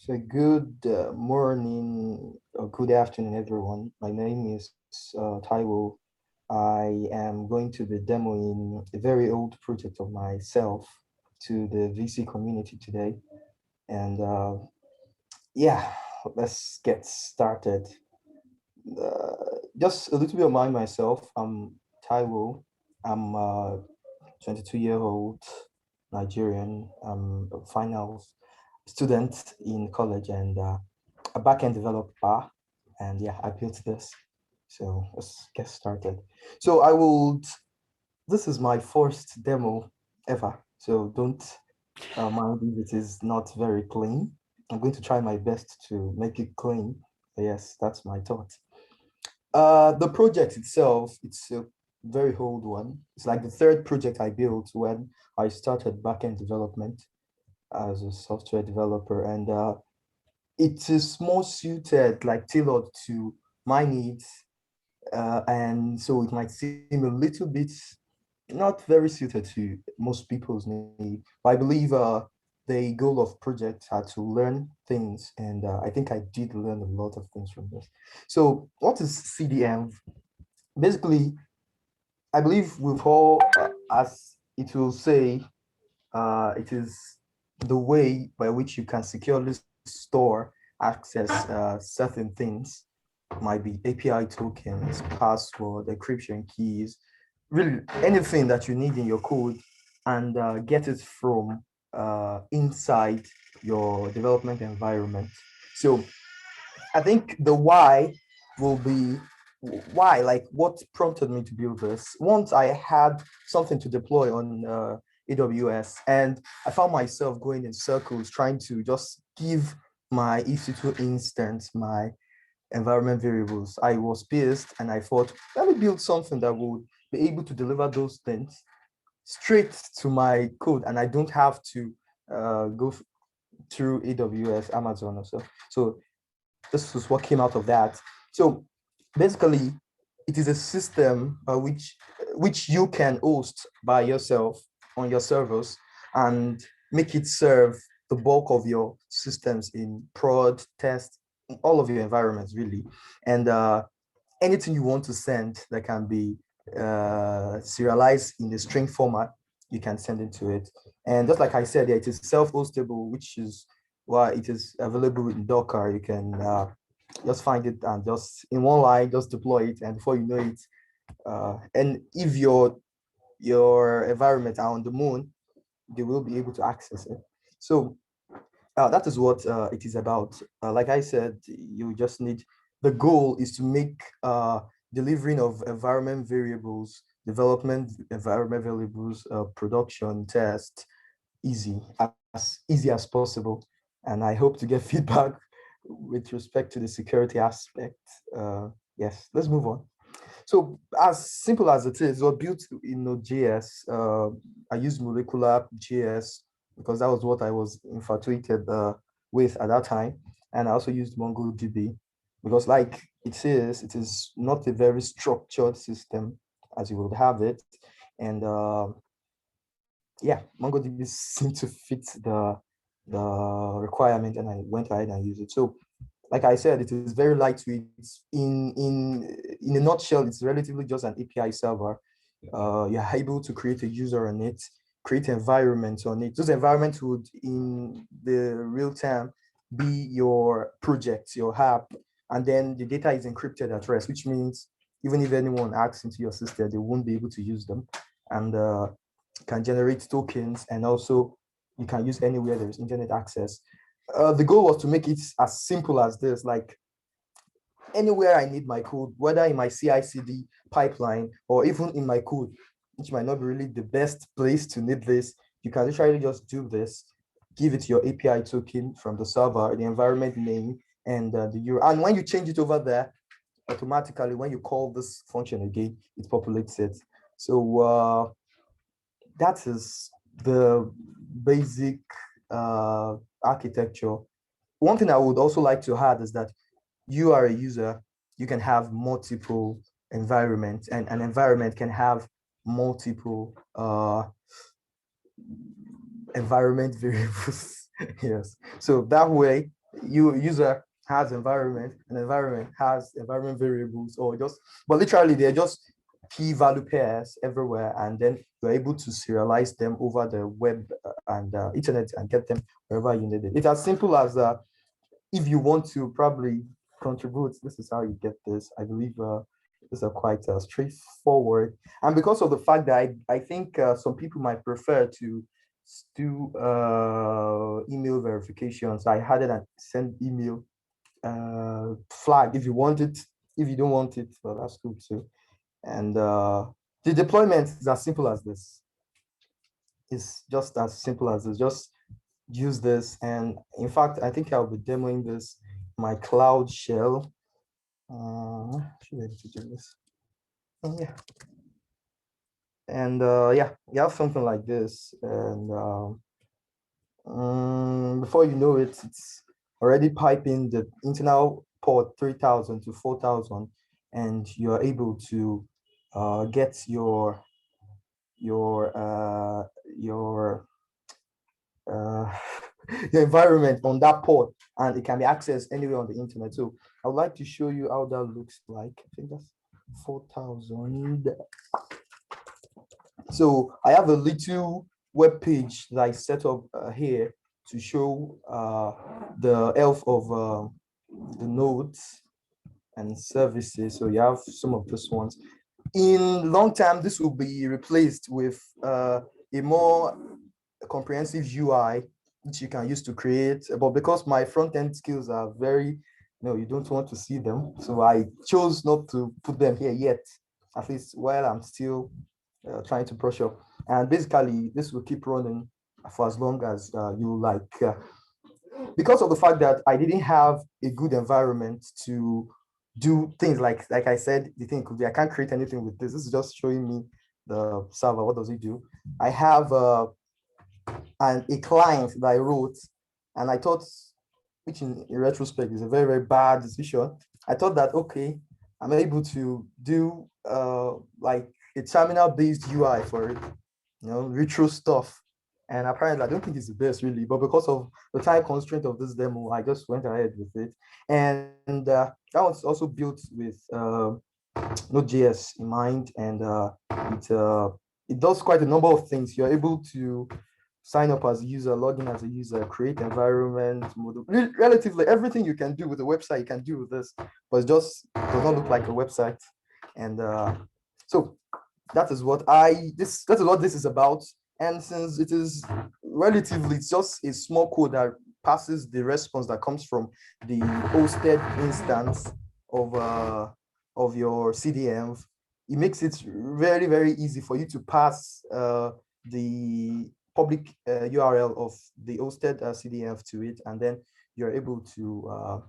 So good morning or good afternoon, everyone. My name is Taiwo. I am going to be demoing a very old project of myself to the VC community today. And yeah, let's get started. Just a little bit of myself. I'm Taiwo. I'm a 22-year-old Nigerian. I'm a final student in college and a backend developer. And yeah, I built this. So let's get started. So this is my first demo ever. So don't mind if it is not very clean. I'm going to try my best to make it clean. But yes, that's my thought. The project itself, it's a very old one. It's like the third project I built when I started backend development as a software developer. And it is more suited, like tailored to my needs. And so it might seem a little bit not very suited to most people's need. But I believe the goal of project had to learn things. And I think I did learn a lot of things from this. So what is CDEnv? Basically, I believe we've all, as it will say, it is the way by which you can securely store, access certain things. Might be API tokens, password, encryption keys, really anything that you need in your code, and get it from inside your development environment. So I think the will be why, like what prompted me to build this. Once I had something to deploy on AWS, and I found myself going in circles trying to just give my EC2 instance my environment variables. I was pissed and I thought, let me build something that would be able to deliver those things straight to my code, and I don't have to go through AWS, Amazon, or so. So this was what came out of that. So basically, it is a system which you can host by yourself on your servers and make it serve the bulk of your systems in prod, test, all of your environments really. And anything you want to send that can be serialized in the string format, you can send it to it. And just like I said, yeah, it is self-hostable, which is why it is available in Docker. You can just find it and just in one line, just deploy it. And before you know it, and if your environment are on the moon, they will be able to access it. So that is what it is about. Like I said, you just need, the goal is to make delivering of environment variables, development environment variables, production test easy as possible. And I hope to get feedback with respect to the security aspect. Yes, let's move on. So as simple as it is, we're built in Node.js. I use molecular JS because that was what I was infatuated with at that time. And I also used MongoDB because like it is not a very structured system as you would have it. And yeah, MongoDB seemed to fit the requirement and I went ahead and used it. So like I said, it is very lightweight. In a nutshell, it's relatively just an API server. You're able to create a user on it, create environments on it. Those environments would, in the real time, be your project, your app, and then the data is encrypted at rest, which means even if anyone hacks into your system, they won't be able to use them, and can generate tokens, and also you can use anywhere there's internet access. The goal was to make it as simple as this, like anywhere I need my code, whether in my CI/CD pipeline or even in my code, which might not be really the best place to need this, you can literally just do this, give it your API token from the server, the environment name, and the URL. And when you change it over there, automatically, when you call this function again, it populates it. So that is the basic architecture. One thing I would also like to add is that you are a user, you can have multiple environments, and an environment can have multiple environment variables. Yes. So that way, user has environment, and environment has environment variables, or just, but literally they're just key value pairs everywhere, and then you're able to serialize them over the web and internet and get them wherever you need it. It's as simple as if you want to probably contribute, this is how you get this. I believe these are quite straightforward. And because of the fact that I think some people might prefer to do email verifications, I had it and send email flag if you want it. If you don't want it, well, that's cool too. And the deployment is as simple as this. It's just as simple as this. Just use this. And in fact, I think I'll be demoing this, my cloud shell. Should be able to do this. Yeah. And yeah, you have something like this. And before you know it, it's already piping the internal port 3000 to 4000, and you're able to get your uh, your uh, your environment on that port, and it can be accessed anywhere on the internet. So I would like to show you how that looks like. I think that's 4000. So I have a little web page that I set up here to show the health of the nodes and services. So you have some of these ones. In long term, this will be replaced with a more comprehensive UI, which you can use to create. But because my front-end skills are very, you don't want to see them. So I chose not to put them here yet, at least while I'm still trying to brush up. And basically, this will keep running for as long as you like. Because of the fact that I didn't have a good environment to do things like I said, the thing could be, I can't create anything with this. This is just showing me the server. What does it do? I have a client that I wrote, and I thought, which in retrospect is a very, very bad decision. I thought that, okay, I'm able to do like a terminal-based UI for it, retro stuff. And apparently, I don't think it's the best really, but because of the time constraint of this demo, I just went ahead with it. And that was also built with Node.js in mind, and it does quite a number of things. You're able to sign up as a user, log in as a user, create environment, model, relatively everything you can do with a website, you can do with this, but it just does not look like a website. And so that is what that's what this is about. And since it is relatively, it's just a small code that passes the response that comes from the hosted instance of your CDEnv, it makes it very, very easy for you to pass the public URL of the hosted CDEnv to it, and then you're able to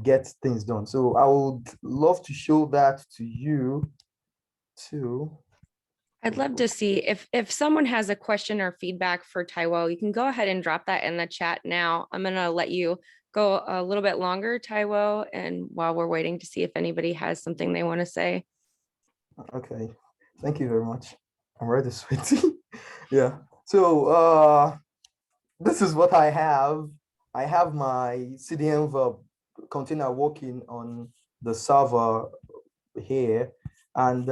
get things done. So I would love to show that to you too. I'd love to see if someone has a question or feedback for Taiwo, you can go ahead and drop that in the chat now. I'm going to let you go a little bit longer, Taiwo, and while we're waiting to see if anybody has something they want to say. Okay, thank you very much. I'm ready, sweetie. Yeah. So this is what I have. I have my CDEnv container working on the server here, and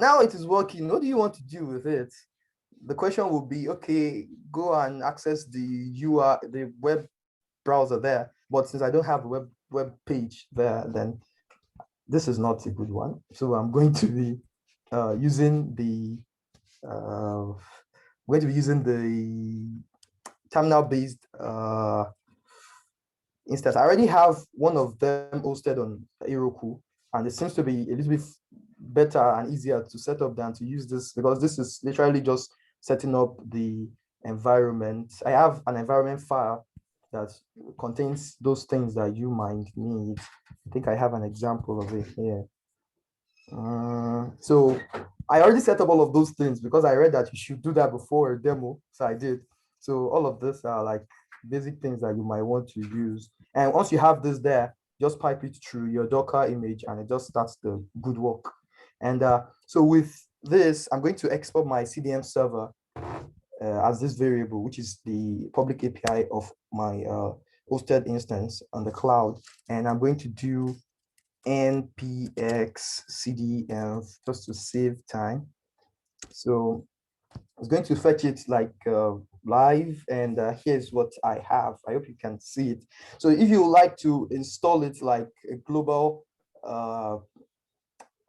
now it is working. What do you want to do with it? The question will be, okay, go and access the UI, the web browser there. But since I don't have a web page there, then this is not a good one. So I'm going to be using the terminal-based instance. I already have one of them hosted on Heroku, and it seems to be a little bit better and easier to set up than to use this, because this is literally just setting up the environment. I have an environment file that contains those things that you might need. I think I have an example of it here. So I already set up all of those things because I read that you should do that before a demo, so I did. So all of this are like basic things that you might want to use. And once you have this there, just pipe it through your Docker image and it just starts the good work. And so with this, I'm going to export my CDEnv server as this variable, which is the public API of my hosted instance on the cloud, and I'm going to do npx CDEnv just to save time. So it's going to fetch it like live, and here's what I have. I hope you can see it. So if you like to install it like a global,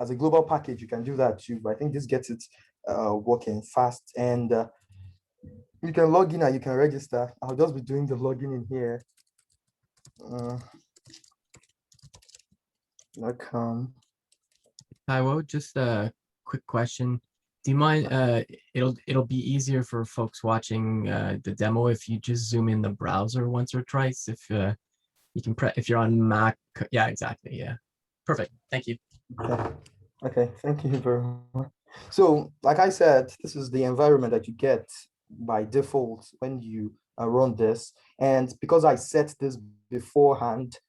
as a global package, you can do that too. But I think this gets it working fast, and you can log in and you can register. I'll just be doing the login in here. Taiwo, just a quick question. Do you mind, it'll be easier for folks watching the demo if you just zoom in the browser once or twice, if you can if you're on Mac. Yeah, exactly. Yeah. Perfect. Thank you. Okay, thank you very much. So, like I said, this is the environment that you get by default when you run this. And because I set this beforehand,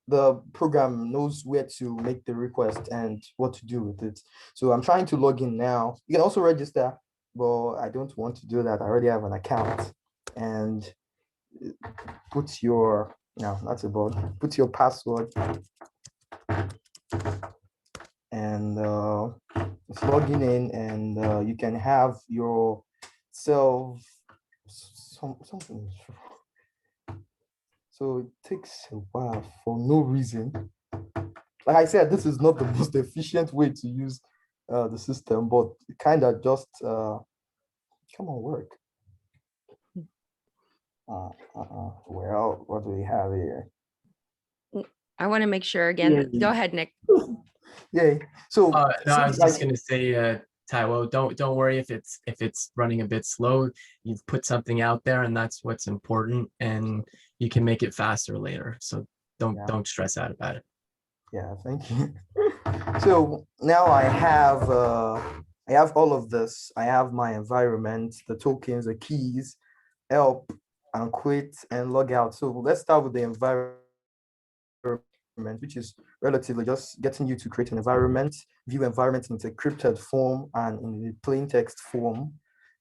the program knows where to make the request and what to do with it. So I'm trying to log in now. You can also register, but I don't want to do that. I already have an account. And put your, no, that's about, put your password. And it's logging in, and you can have yourself something. So it takes a while for no reason. Like I said, this is not the most efficient way to use the system, but it kind of just come on, work. Well, what do we have here? I want to make sure again. Yay. Go ahead, Nick. Yay. So no, I was just gonna say, Taiwo, don't worry if it's running a bit slow. You've put something out there, and that's what's important, and you can make it faster later. So don't stress out about it. Yeah, thank you. So now I have all of this. I have my environment, the tokens, the keys, help and quit and log out. So let's start with the environment, which is relatively just getting you to create an environment, view environment in the encrypted form and in the plain text form,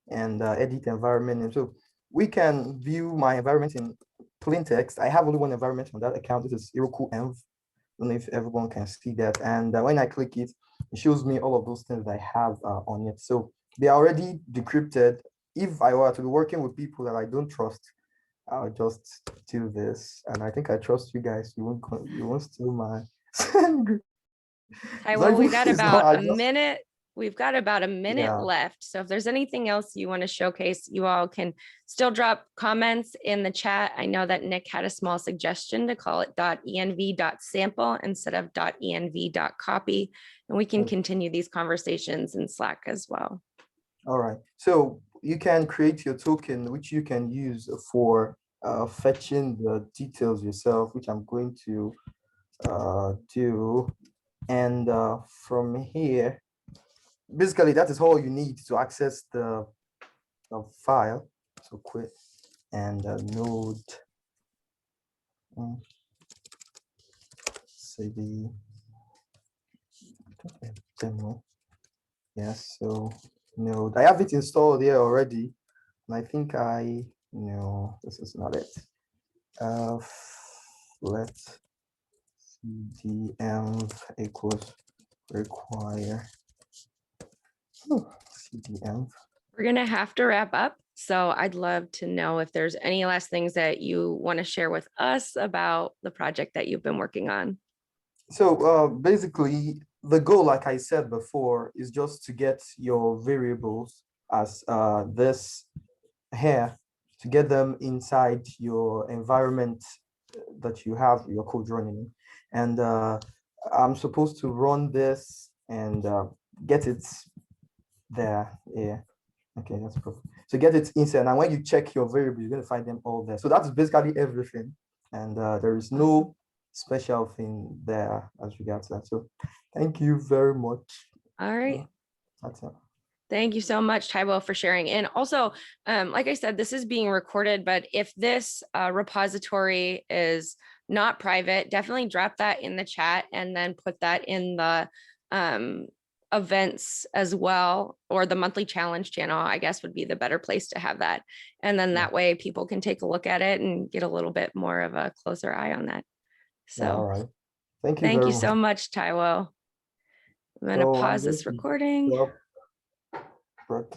and edit environment. And so we can view my environment in plain text. I have only one environment on that account. This is VirtualCoffee. I don't know if everyone can see that. And when I click it, it shows me all of those things that I have on it. So they are already decrypted. If I were to be working with people that I don't trust, I'll just do this. And I think I trust you guys. You won't steal my Well, we've got about a minute. We've got about a minute left. So if there's anything else you want to showcase, you all can still drop comments in the chat. I know that Nick had a small suggestion to call it .env.sample instead of .env.copy, and we can continue these conversations in Slack as well. All right. So you can create your token, which you can use for fetching the details yourself, which I'm going to do. And from here, basically, that is all you need to access the file. So quit and node CD demo. Yes, so node. I have it installed here already, and I think no, this is not it. Let CDEnv equals require CDEnv. We're going to have to wrap up. So I'd love to know if there's any last things that you want to share with us about the project that you've been working on. So basically, the goal, like I said before, is just to get your variables as this here, to get them inside your environment that you have your code running. And I'm supposed to run this and get it there. Yeah. Okay, that's perfect. So get it inside. And when you check your variables, you're going to find them all there. So that's basically everything. And there is no special thing there as regards that. So thank you very much. All right. That's it. Thank you so much, Taiwo, for sharing. And also, like I said, this is being recorded, but if this repository is not private, definitely drop that in the chat and then put that in the events as well, or the monthly challenge channel, I guess would be the better place to have that. And then that way people can take a look at it and get a little bit more of a closer eye on that. Yeah, all So right. Thank you thank very you so much. much, Taiwo. I'm going to So I'm pause going this to recording. stop.